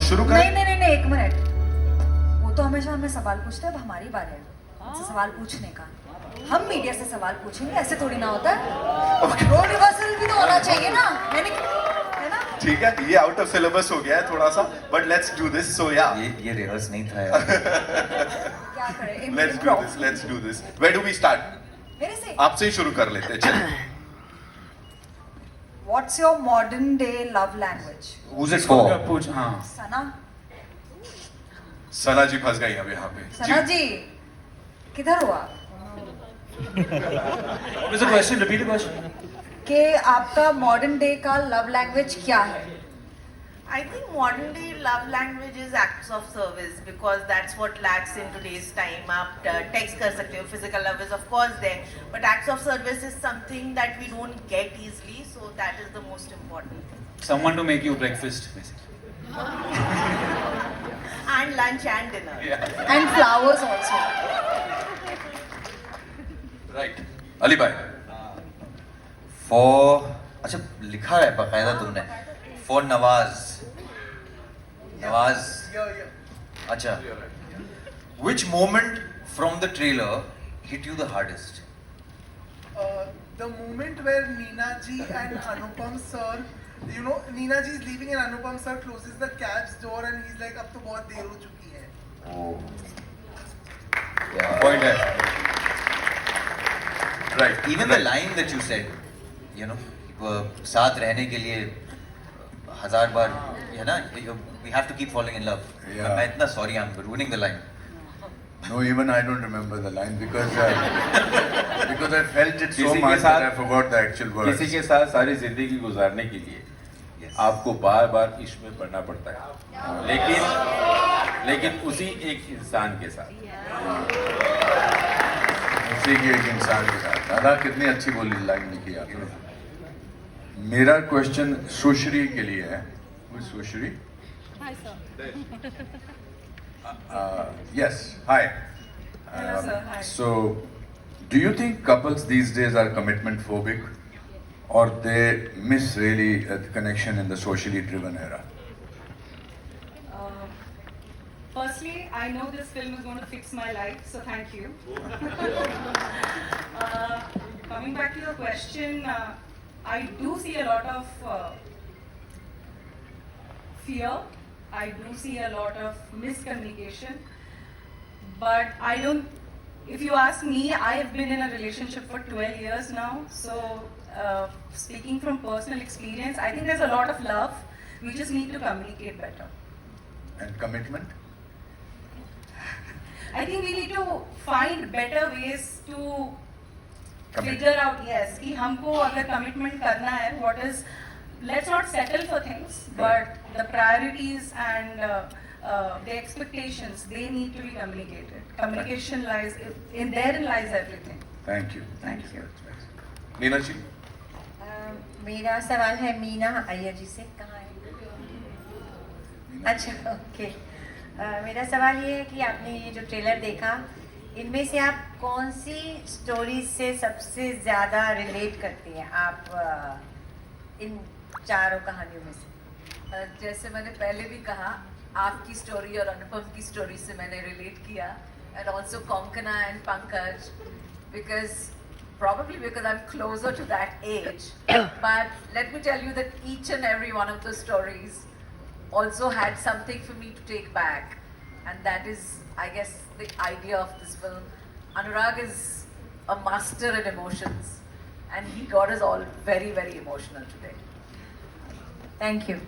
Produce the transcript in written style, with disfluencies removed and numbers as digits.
शुरू नहीं करें? नहीं नहीं नहीं, एक मिनट। वो तो हमेशा हमें सवाल पूछते हैं, अब हमारी बारी है उनसे सवाल पूछने का। हम मीडिया से सवाल पूछेंगे, ऐसे थोड़ी ना होता है। रोल रिवर्सल भी तो होना चाहिए ना, मैंने है ना। ठीक है, ये आउट ऑफ सिलेबस हो गया है थोड़ा सा, but let's do this. So या ये रिहर्स नहीं था यार। क्या करें, let's do this. Where do we start? मेरे से आपसे ही शुरू कर लेते हैं, चलिए। What's your modern day love language? Who's it for? पूछ हाँ सना, सना जी फंस गई अब यहाँ पे। सना जी किधर हो आप? What was the question? Repeat the question. कि आपका मॉडर्न डे का लव लैंग्वेज क्या है? I think modern day love language is acts of service because that's what lacks in today's time. आप text कर सकते हो, physical love is of course there, but acts of service is something that we don't get easily, so that is the most important thing. Someone to make you breakfast, basically. And lunch and dinner. Yeah. And flowers also. Right, Ali भाई। For अच्छा लिखा है बकायदा तुमने। For Nawaz. Nawaz. अच्छा। Which moment from the trailer hit you the hardest? The moment where Neena ji and Anupam sir, you know, Neena ji is leaving and Anupam sir closes the cab's door and he's like, अब तो बहुत देर हो चुकी है. Oh. Yeah. Point है। Right, Even the line that you said, you know, साथ रहने के लिए हजार बार है ना, we have to keep falling in love. Yeah. मैं इतना sorry, I'm ruining the line. No, even I don't remember the line because because I felt it so किसी के much साथ- that I forgot the actual words. किसी के साथ सारी जिंदगी गुजारने के लिए Yes. आपको बार बार इश्क में पड़ना पड़ता है, लेकिन उसी एक इंसान के साथ। उसी के एक इंसान के साथ। दादा कितनी अच्छी बोली लाइन लिखी आपने। मेरा क्वेश्चन सुश्री के लिए है। Who is Sushri? Yes. Hi. Hello, sir. Hi. So, do you think couples these days are commitment phobic, or they miss really the connection in the socially driven era? Firstly, I know this film is going to fix my life, so thank you. Coming back to your question, I do see a lot of fear. I do see a lot of miscommunication. But I don't, if you ask me, I have been in a relationship for 12 years now. So, speaking from personal experience, I think there's a lot of love. We just need to communicate better. And commitment? I think we need to find better ways to Commit. figure out, yes, कि हमको अगर commitment करना है, what is, let's not settle for things, but the priorities and the expectations, they need to be communicated. Communication lies, therein lies everything. Thank you. Thank you. Meena ji. मेरा सवाल है मीना अय्यर जी से। कहाँ है? अच्छा, ओके। मेरा सवाल ये है कि आपने ये जो ट्रेलर देखा, इनमें से आप कौन सी स्टोरी से सबसे ज़्यादा रिलेट करती हैं आप इन चारों कहानियों में से? जैसे मैंने पहले भी कहा, आपकी स्टोरी और अनुपम की स्टोरी से मैंने रिलेट किया, and also Konkona and Pankaj, because probably because I'm closer to that age. But let me tell you that each and every one of the stories also had something for me to take back, and that is, I guess, the idea of this film. Anurag is a master at emotions, and he got us all very, very emotional today. Thank you.